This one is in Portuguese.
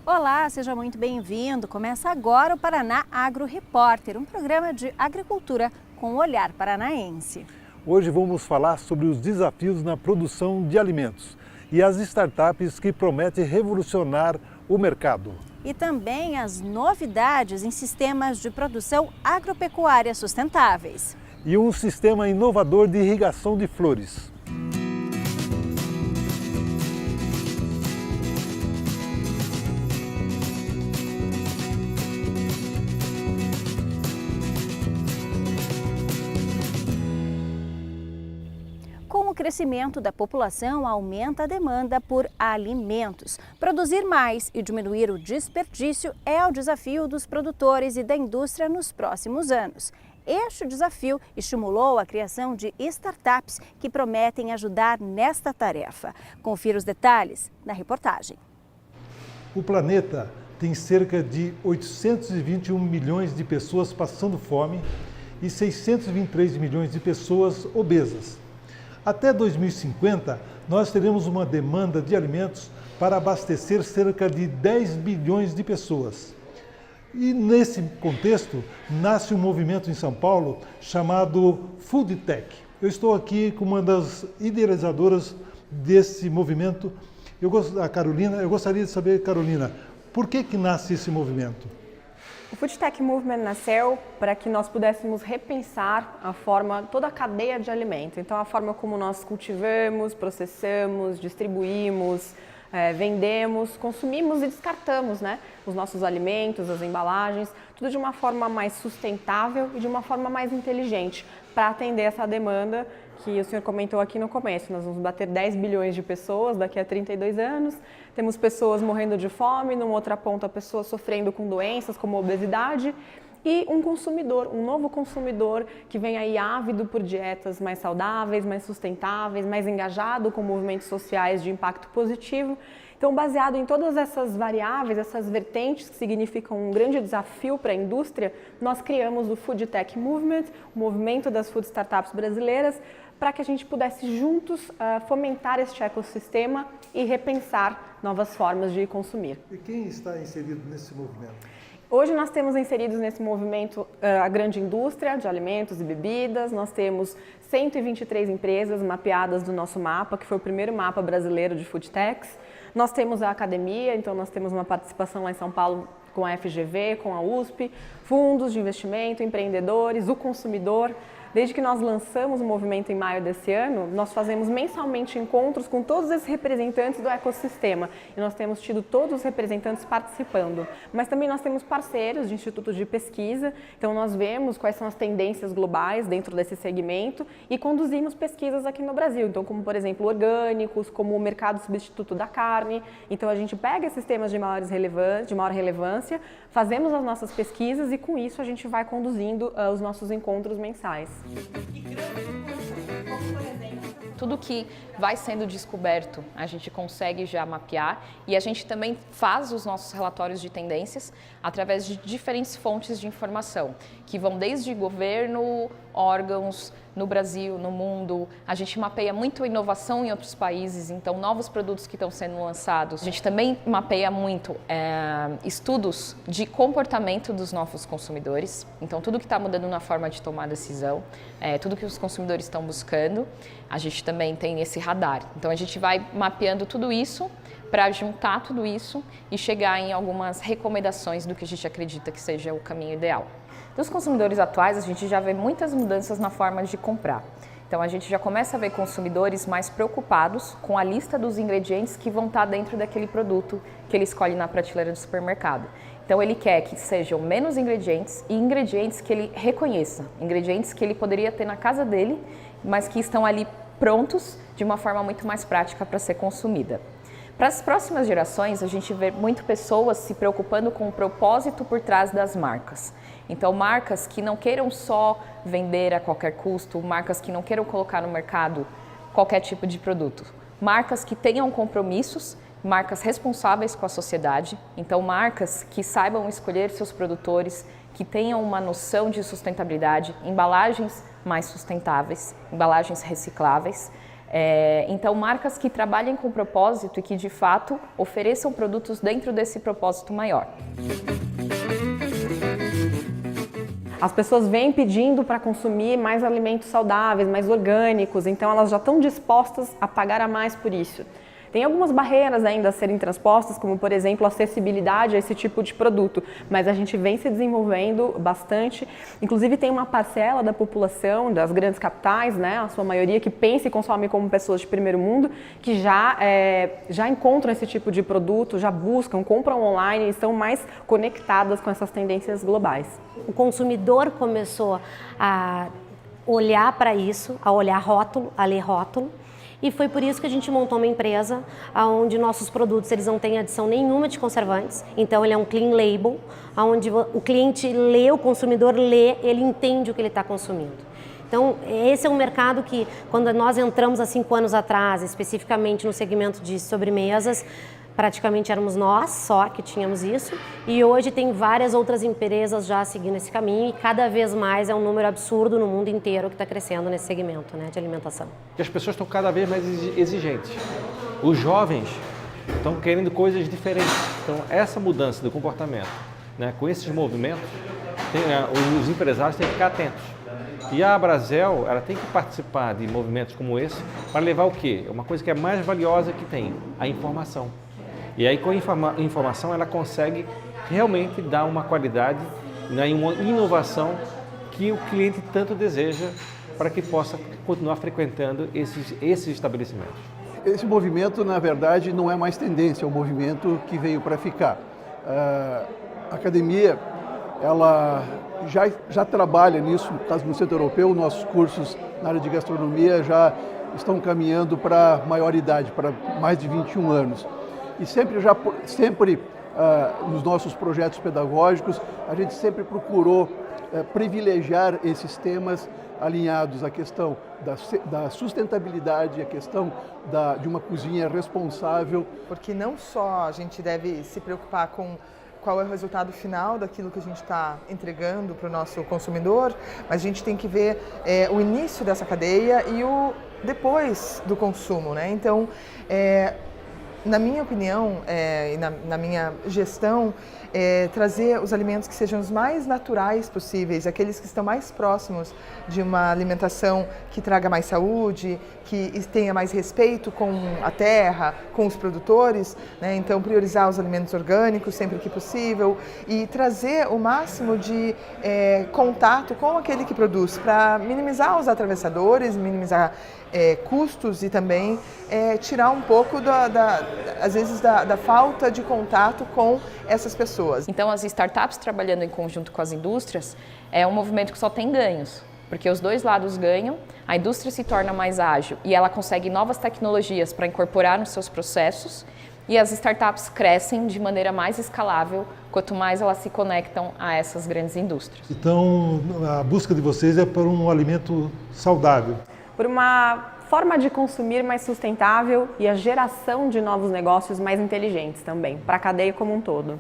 Olá, seja muito bem-vindo. Começa agora o Paraná Agro Repórter, um programa de agricultura com o olhar paranaense. Hoje vamos falar sobre os desafios na produção de alimentos e as startups que prometem revolucionar o mercado. E também as novidades em sistemas de produção agropecuária sustentáveis. E um sistema inovador de irrigação de flores. Com o crescimento da população, aumenta a demanda por alimentos. Produzir mais e diminuir o desperdício é o desafio dos produtores e da indústria nos próximos anos. Este desafio estimulou a criação de startups que prometem ajudar nesta tarefa. Confira os detalhes na reportagem. O planeta tem cerca de 821 milhões de pessoas passando fome e 623 milhões de pessoas obesas. Até 2050, nós teremos uma demanda de alimentos para abastecer cerca de 10 bilhões de pessoas. E nesse contexto, nasce um movimento em São Paulo chamado Food Tech. Eu estou aqui com uma das idealizadoras desse movimento, a Carolina. Eu gostaria de saber, Carolina, por que nasce esse movimento? O Food Tech Movement nasceu para que nós pudéssemos repensar toda a cadeia de alimento. Então, a forma como nós cultivamos, processamos, distribuímos, vendemos, consumimos e descartamos, os nossos alimentos, as embalagens, tudo de uma forma mais sustentável e de uma forma mais inteligente para atender essa demanda que o senhor comentou aqui no começo. Nós vamos bater 10 bilhões de pessoas daqui a 32 anos, temos pessoas morrendo de fome, numa outra ponta pessoas sofrendo com doenças como obesidade e um novo consumidor que vem aí ávido por dietas mais saudáveis, mais sustentáveis, mais engajado com movimentos sociais de impacto positivo. Então, baseado em todas essas variáveis, essas vertentes que significam um grande desafio para a indústria, nós criamos o Food Tech Movement, o movimento das food startups brasileiras, para que a gente pudesse juntos fomentar este ecossistema e repensar novas formas de consumir. E quem está inserido nesse movimento? Hoje nós temos inseridos nesse movimento a grande indústria de alimentos e bebidas, nós temos 123 empresas mapeadas do nosso mapa, que foi o primeiro mapa brasileiro de food techs. Nós temos a academia, então nós temos uma participação lá em São Paulo com a FGV, com a USP, fundos de investimento, empreendedores, o consumidor. Desde que nós lançamos o movimento em maio desse ano, nós fazemos mensalmente encontros com todos esses representantes do ecossistema e nós temos tido todos os representantes participando. Mas também nós temos parceiros de institutos de pesquisa, então nós vemos quais são as tendências globais dentro desse segmento e conduzimos pesquisas aqui no Brasil, então como por exemplo orgânicos, como o mercado substituto da carne. Então a gente pega esses temas de maior relevância, fazemos as nossas pesquisas e com isso a gente vai conduzindo os nossos encontros mensais. Tudo que vai sendo descoberto, a gente consegue já mapear e a gente também faz os nossos relatórios de tendências através de diferentes fontes de informação, que vão desde governo, órgãos, no Brasil, no mundo. A gente mapeia muito a inovação em outros países, então novos produtos que estão sendo lançados. A gente também mapeia muito estudos de comportamento dos novos consumidores, então tudo que está mudando na forma de tomar decisão, tudo que os consumidores estão buscando, a gente também tem esse radar. Então a gente vai mapeando tudo isso para juntar tudo isso e chegar em algumas recomendações do que a gente acredita que seja o caminho ideal. Dos consumidores atuais, a gente já vê muitas mudanças na forma de comprar. Então a gente já começa a ver consumidores mais preocupados com a lista dos ingredientes que vão estar dentro daquele produto que ele escolhe na prateleira do supermercado. Então ele quer que sejam menos ingredientes e ingredientes que ele reconheça, ingredientes que ele poderia ter na casa dele, mas que estão ali prontos de uma forma muito mais prática para ser consumida. Para as próximas gerações, a gente vê muito pessoas se preocupando com o propósito por trás das marcas. Então, marcas que não queiram só vender a qualquer custo, marcas que não queiram colocar no mercado qualquer tipo de produto. Marcas que tenham compromissos, marcas responsáveis com a sociedade. Então, marcas que saibam escolher seus produtores, que tenham uma noção de sustentabilidade, embalagens mais sustentáveis, embalagens recicláveis. Então, marcas que trabalhem com propósito e que, de fato, ofereçam produtos dentro desse propósito maior. As pessoas vêm pedindo para consumir mais alimentos saudáveis, mais orgânicos, então elas já estão dispostas a pagar a mais por isso. Tem algumas barreiras ainda a serem transpostas, como por exemplo a acessibilidade a esse tipo de produto, mas a gente vem se desenvolvendo bastante. Inclusive tem uma parcela da população das grandes capitais, né, a sua maioria que pensa e consome como pessoas de primeiro mundo, que já encontram esse tipo de produto, já buscam, compram online e estão mais conectadas com essas tendências globais. O consumidor começou a olhar para isso, a olhar rótulo, a ler rótulo. E foi por isso que a gente montou uma empresa onde nossos produtos eles não têm adição nenhuma de conservantes. Então ele é um clean label, onde o cliente lê, o consumidor lê, ele entende o que ele está consumindo. Então esse é um mercado que quando nós entramos há 5 anos atrás, especificamente no segmento de sobremesas, praticamente éramos nós só que tínhamos isso, e hoje tem várias outras empresas já seguindo esse caminho e cada vez mais é um número absurdo no mundo inteiro que está crescendo nesse segmento, né, de alimentação. E as pessoas estão cada vez mais exigentes. Os jovens estão querendo coisas diferentes. Então essa mudança do comportamento, né, com esses movimentos, os empresários têm que ficar atentos. E a Abrazel, ela tem que participar de movimentos como esse para levar o quê? Uma coisa que é mais valiosa que tem, a informação. E aí com a informação ela consegue realmente dar uma qualidade, né, e uma inovação que o cliente tanto deseja para que possa continuar frequentando esses estabelecimentos. Esse movimento, na verdade, não é mais tendência, é um movimento que veio para ficar. A academia, ela já trabalha nisso, no caso no setor europeu, nossos cursos na área de gastronomia já estão caminhando para maior idade, para mais de 21 anos. E sempre nos nossos projetos pedagógicos, a gente sempre procurou privilegiar esses temas alinhados à questão da sustentabilidade, à questão de uma cozinha responsável. Porque não só a gente deve se preocupar com qual é o resultado final daquilo que a gente está entregando para o nosso consumidor, mas a gente tem que ver o início dessa cadeia e o depois do consumo, né? Então, na minha opinião e na minha gestão, trazer os alimentos que sejam os mais naturais possíveis, aqueles que estão mais próximos de uma alimentação que traga mais saúde, que tenha mais respeito com a terra, com os produtores, né? Então priorizar os alimentos orgânicos sempre que possível e trazer o máximo de contato com aquele que produz para minimizar os atravessadores, minimizar custos e também tirar um pouco às vezes da falta de contato com essas pessoas. Então as startups trabalhando em conjunto com as indústrias é um movimento que só tem ganhos, porque os dois lados ganham, a indústria se torna mais ágil e ela consegue novas tecnologias para incorporar nos seus processos e as startups crescem de maneira mais escalável quanto mais elas se conectam a essas grandes indústrias. Então a busca de vocês é por um alimento saudável. Por uma forma de consumir mais sustentável e a geração de novos negócios mais inteligentes também, para a cadeia como um todo.